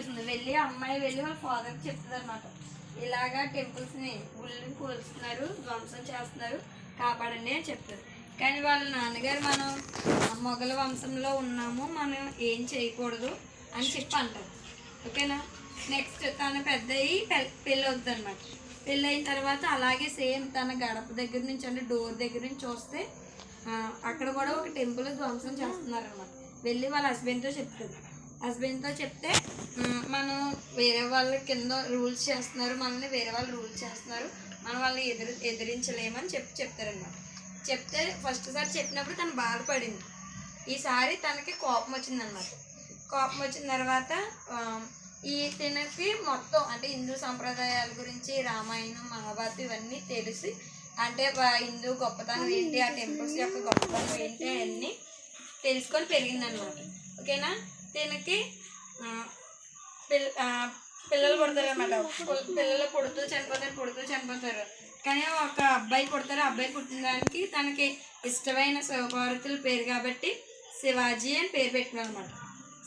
చూస్తుంది. వెళ్ళి అమ్మాయి వెళ్ళి వాళ్ళ ఫాదర్కి చెప్తుంది అనమాట, ఇలాగా టెంపుల్స్ని గుళ్ళని కూల్చున్నారు, ధ్వంసం చేస్తున్నారు, కాపాడండి అని చెప్తుంది. కానీ వాళ్ళ నాన్నగారు మనం మొఘల వంశంలో ఉన్నాము, మనం ఏం చేయకూడదు అని చెప్పి అంటారు. ఓకేనా. నెక్స్ట్ తన పెద్ద అయ్యి పెళ్ళి అవుతుంది అనమాట. పెళ్ళి అయిన తర్వాత అలాగే సేమ్ తన గడప దగ్గర నుంచి అంటే డోర్ దగ్గర నుంచి చూస్తే అక్కడ కూడా ఒక టెంపుల్ ధ్వంసం చేస్తున్నారనమాట. వెళ్ళి వాళ్ళ హస్బెండ్తో చెప్తుంది. హస్బెండ్తో చెప్తే మనం వేరే వాళ్ళ కింద రూల్స్ చేస్తున్నారు, మనల్ని వేరే వాళ్ళు రూల్స్ చేస్తున్నారు, మనం వాళ్ళని ఎదిరించలేమని చెప్తారనమాట. చెప్తే ఫస్ట్ సారి చెప్పినప్పుడు తను బాధపడింది. ఈసారి తనకి కోపం వచ్చిందనమాట. కోపం వచ్చిన తర్వాత తినకి మొత్తం అంటే హిందూ సంప్రదాయాల గురించి రామాయణం మహాభారతం ఇవన్నీ తెలిసి అంటే హిందూ గొప్పతనం ఏంటి, ఆ టెంపుల్స్ యొక్క గొప్పతనం ఏంటి అన్నీ తెలుసుకొని పెరిగిందనమాట. ఓకేనా. తినకి పిల్లలు పుడతారు అనమాట. పిల్లలు పుడుతూ చనిపోతారు. కానీ ఒక అబ్బాయి పుడతారు. అబ్బాయి పుట్టిన దానికి తనకి ఇష్టమైన శివపార్వతుల పేరు కాబట్టి శివాజీ అని పేరు పెట్టుకున్నాను అనమాట.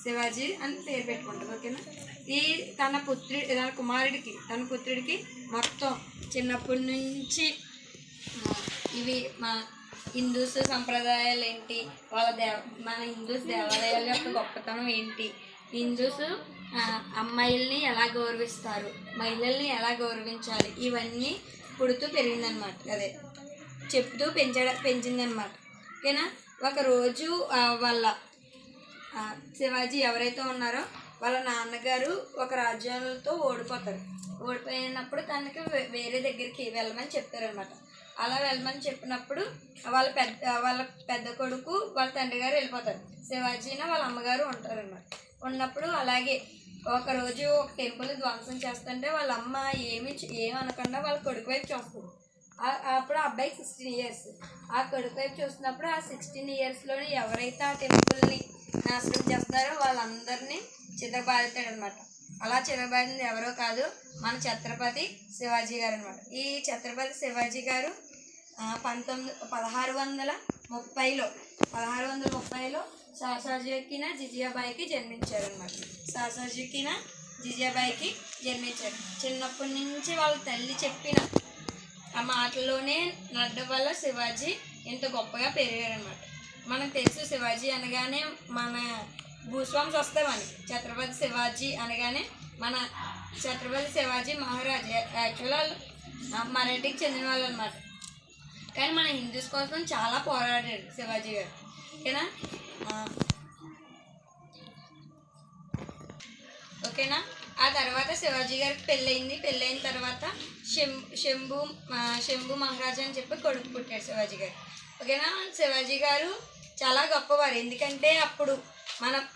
శివాజీ అని పేరు పెట్టుకుంటుంది. ఓకేనా. తన పుత్రుడికి మొత్తం చిన్నప్పటి నుంచి ఇవి మా హిందూస్ సంప్రదాయాలు ఏంటి, మన హిందూస్ దేవాలయాల యొక్క గొప్పతనం ఏంటి, హిందూస్ అమ్మాయిల్ని ఎలా గౌరవిస్తారు, మహిళల్ని ఎలా గౌరవించాలి, ఇవన్నీ పుడుతూ పెరిగిందనమాట. అదే చెప్తూ పెంచిందనమాట. ఓకేనా. ఒకరోజు వాళ్ళ శివాజీ ఎవరైతే ఉన్నారో వాళ్ళ నాన్నగారు ఒక రాజ్యాలతో ఓడిపోయినప్పుడు తనకి వేరే దగ్గరికి వెళ్ళమని చెప్తారనమాట. అలా వెళ్ళమని చెప్పినప్పుడు వాళ్ళ పెద్ద కొడుకు వాళ్ళ తండ్రి గారు వెళ్ళిపోతారు. శివాజీని వాళ్ళ అమ్మగారు ఉంటారనమాట. ఉన్నప్పుడు అలాగే ఒకరోజు ఒక టెంపుల్ ధ్వంసం చేస్తుంటే వాళ్ళ అమ్మ ఏమనకుండా వాళ్ళ కొడుకు వైపు చూస్తుంది. అప్పుడు ఆ అబ్బాయికి 16 years. ఆ కొడుకు వైపు చూస్తున్నప్పుడు ఆ 16 yearsలోని ఎవరైతే ఆ టెంపుల్ని నాశనం చేస్తున్నారో వాళ్ళందరినీ చితకబాదుతాడనమాట. అలా చితకబాదింది ఎవరో కాదు, మన ఛత్రపతి శివాజీ గారు అనమాట. ఈ ఛత్రపతి శివాజీ గారు 1630లో సాసాజీకినా జిజియాబాయికి జన్మించారనమాట. జన్మించారు. చిన్నప్పటి నుంచి వాళ్ళ తల్లి చెప్పిన ఆ మాటల్లోనే నడడం వల్ల శివాజీ ఇంత గొప్పగా పెరిగారనమాట. మనకు తెలుసు శివాజీ అనగానే మన భూస్వామ్స్ వస్తాయి. మనకి ఛత్రపతి శివాజీ అనగానే మన ఛత్రపతి శివాజీ మహారాజ్ యాక్చువల్ వాళ్ళు మరాఠీకి చెందిన వాళ్ళు అనమాట. కానీ మన హిందూస్ కోసం చాలా పోరాడారు శివాజీ గారు. ఓకేనా. ఓకేనా. ఆ తర్వాత శివాజీ గారికి పెళ్ళైన తర్వాత శంభు మహారాజా అని చెప్పి కొడుకు పుట్టాడు శివాజీ గారు. ఓకేనా. శివాజీ గారు చాలా గొప్పవారు. ఎందుకంటే అప్పుడు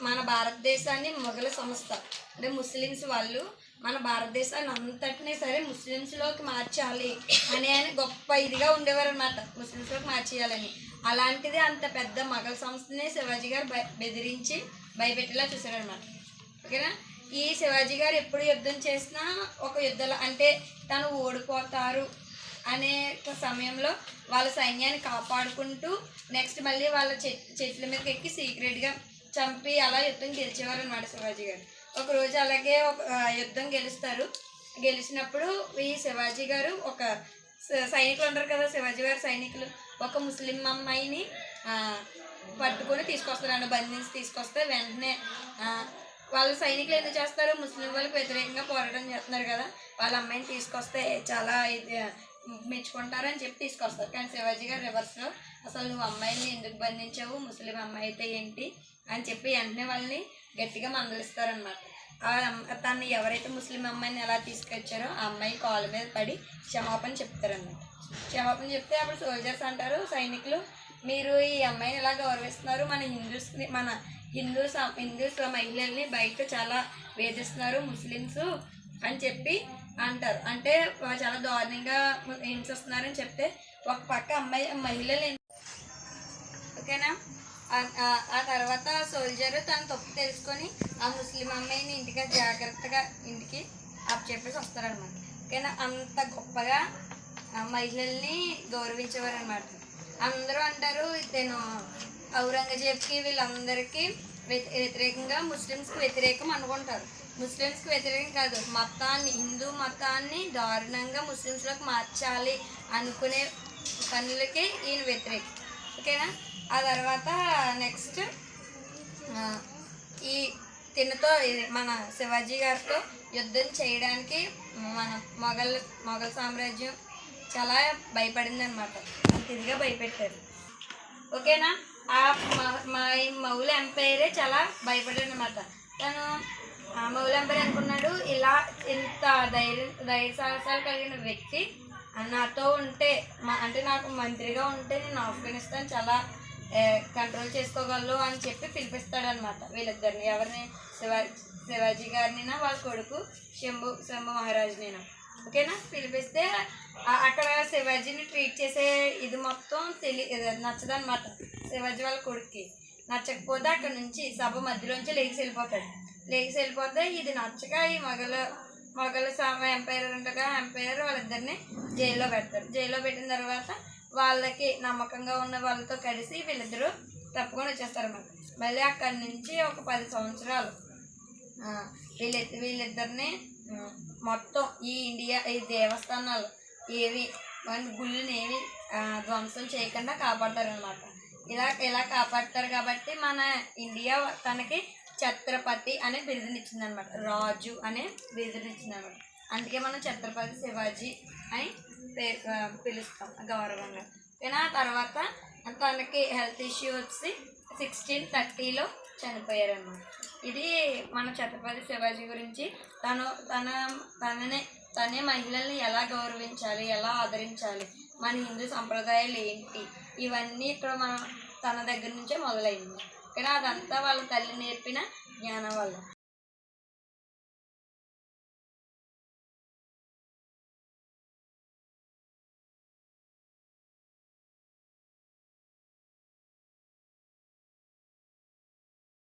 మన భారతదేశాన్ని మొఘల సంస్థ అంటే ముస్లిమ్స్ వాళ్ళు మన భారతదేశాన్ని అంతటినీ సరే ముస్లిమ్స్లోకి మార్చాలి అని ఆయన గొప్ప ఇదిగా ఉండేవారు అనమాట. ముస్లిమ్స్లోకి మార్చేయాలని. అలాంటిది అంత పెద్ద మొఘల సంస్థని శివాజీ గారు బెదిరించి భయపెట్టేలా చూశారనమాట. ఓకేనా. ఈ శివాజీ గారు ఎప్పుడు యుద్ధం చేసినా ఒక యుద్ధాలు అంటే తను ఓడిపోతారు అనే సమయంలో వాళ్ళ సైన్యాన్ని కాపాడుకుంటూ నెక్స్ట్ మళ్ళీ వాళ్ళ చెట్ల మీదకి ఎక్కి సీక్రెట్గా చంపి అలా యుద్ధం గెలిచేవారు అనమాట శివాజీ గారు. ఒకరోజు అలాగే ఒక యుద్ధం గెలిచినప్పుడు ఈ శివాజీ గారు ఒక సైనికులు ఉంటారు కదా, శివాజీ గారు సైనికులు ఒక ముస్లిం అమ్మాయిని పట్టుకొని తీసుకొస్తారు, బంధించి తీసుకొస్తే వెంటనే వాళ్ళ సైనికులు ఎందుకు చేస్తారు, ముస్లిం వాళ్ళకి వ్యతిరేకంగా పోరాటం చేస్తున్నారు కదా, వాళ్ళ అమ్మాయిని తీసుకొస్తే చాలా మెచ్చుకుంటారని చెప్పి తీసుకొస్తారు. కానీ శివాజీ గారు రివర్స్లో అసలు నువ్వు అమ్మాయిని ఎందుకు బంధించావు, ముస్లిం అమ్మాయి అయితే ఏంటి అని చెప్పి వెంటనే వాళ్ళని గట్టిగా మందలిస్తారనమాట. తను ఎవరైతే ముస్లిం అమ్మాయిని ఎలా తీసుకొచ్చారో ఆ అమ్మాయి కాళ్ళ మీద పడి క్షమాపణ చెప్తారనమాట. క్షమాపణ చెప్తే అప్పుడు సోల్జర్స్ అంటారు, సైనికులు మీరు ఈ అమ్మాయిని ఎలా గౌరవిస్తున్నారు, మన హిందూస్ మహిళల్ని బయట చాలా వేధిస్తున్నారు ముస్లిమ్స్ అని చెప్పి అంటారు. అంటే చాలా దారుణంగా హింసిస్తున్నారని చెప్తే ఒక పక్క మహిళలు ఓకేనా. ఆ తర్వాత సోల్జర్ తన తప్పు తెలుసుకొని ఆ ముస్లిం అమ్మాయిని జాగ్రత్తగా ఇంటికి చెప్పేసి వస్తారనమాట. ఓకేనా. అంత గొప్పగా మహిళల్ని గౌరవించేవారు అనమాట. అందరూ అంటారు నేను ఔరంగజేబ్కి వీళ్ళందరికీ వ్యతిరేకంగా ముస్లిమ్స్కి వ్యతిరేకం అనుకుంటారు. ముస్లిమ్స్కి వ్యతిరేకం కాదు, మతాన్ని, హిందూ మతాన్ని దారుణంగా ముస్లిమ్స్లోకి మార్చాలి అనుకునే పనులకి ఈయన వ్యతిరేకం. ఓకేనా. ఆ తర్వాత నెక్స్ట్ ఈ తినతో ఇది మన శివాజీ గారితో యుద్ధం చేయడానికి మన మొఘల్ సామ్రాజ్యం చాలా భయపడింది అనమాట. అంత ఇదిగా భయపెట్టారు. ఓకేనా. ఆ మా మౌల్ ఎంపైరే చాలా భయపడాడు అనమాట. తను మౌల్ ఎంపైర్ అనుకున్నాడు, ఇలా ఇంత ధైర్య సాహసాలు కలిగిన వ్యక్తి నాతో ఉంటే అంటే నాకు మంత్రిగా ఉంటే నేను ఆఫ్ఘనిస్తాన్ చాలా కంట్రోల్ చేసుకోగలరు అని చెప్పి పిలిపిస్తాడనమాట వీళ్ళిద్దరిని. ఎవరిని? శివాజీ గారినైనా వాళ్ళ కొడుకు శంభు మహారాజునైనా. ఓకేనా. పిలిపిస్తే అక్కడ శివాజీని ట్రీట్ చేసే ఇది మొత్తం నచ్చదనమాట శివాజీ వాళ్ళ కొడుక్కి. నచ్చకపోతే అక్కడ నుంచి సభ మధ్యలోంచి లేచి వెళ్ళిపోతే ఇది నచ్చక ఈ మొఘల్ ఎంపైర్ ఉండగా ఎంపైర్ వాళ్ళిద్దరిని జైల్లో పెడతారు. జైల్లో పెట్టిన తర్వాత వాళ్ళకి నమ్మకంగా ఉన్న వాళ్ళతో కలిసి వీళ్ళిద్దరూ తప్పుకొని వచ్చేస్తారన్నమాట. మళ్ళీ అక్కడి నుంచి ఒక 10 సంవత్సరాలు వీళ్ళిద్దరిని మొత్తం ఈ దేవస్థానాలు ఏవి గుళ్ళని ఏవి ధ్వంసం చేయకుండా కాపాడతారనమాట. ఇలా కాపాడతారు కాబట్టి మన ఇండియా తనకి ఛత్రపతి అనే బిరుదునిచ్చిందనమాట. రాజు అనే బిరుదునిచ్చిందనమాట. అందుకే మనం ఛత్రపతి శివాజీ అని పిలుస్తాం గౌరవంగా. ఆ తర్వాత తనకి హెల్త్ ఇష్యూ వచ్చి 1630లో చనిపోయారన్నమాట. ఇది మన ఛత్రపతి శివాజీ గురించి. తనే మహిళల్ని ఎలా గౌరవించాలి, ఎలా ఆదరించాలి, మన హిందూ సంప్రదాయాలు ఏంటి, ఇవన్నీ ఇక్కడ మనం తన దగ్గర నుంచే మొదలైంది. కానీ అదంతా వాళ్ళ తల్లి నేర్పిన జ్ఞానం వల్ల.